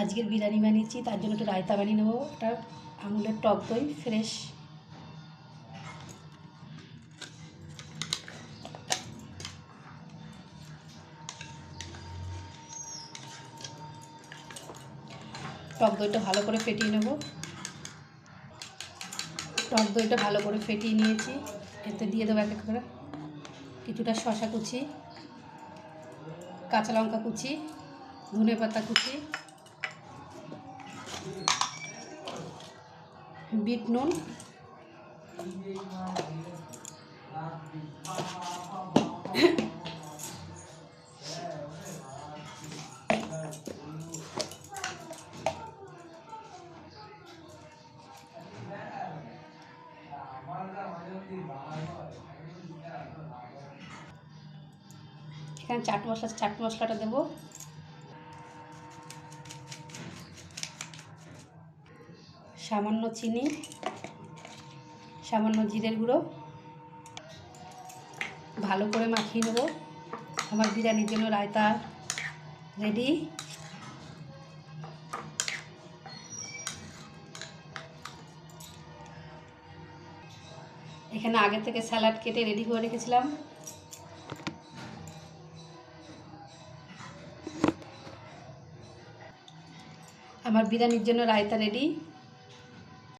আজকের বিরিয়ানি বানিয়েছি, তার জন্য একটু রায়তা বানিয়ে নেবো। একটা আমুলের টক দই ফ্রেশ, টক দইটা ভালো করে ফেটিয়ে নেব। টক দইটা ভালো করে ফেটিয়ে নিয়েছি, এতে দিয়ে দেবো এক এক করে কিছুটা শসা কুচি, কাঁচা লঙ্কা কুচি, ধনে পাতা কুচি, বিট নুন, এখানে চাট মশলাটা দেবো, সামান্য চিনি, সামান্য জিরের গুঁড়ো, ভালো করে মাখিয়ে নেব। আমার বিরিয়ানির জন্য রায়তা রেডি। এখানে আগে থেকে স্যালাড কেটে রেডি করে রেখেছিলাম। আমার বিরিয়ানির জন্য রায়তা রেডি।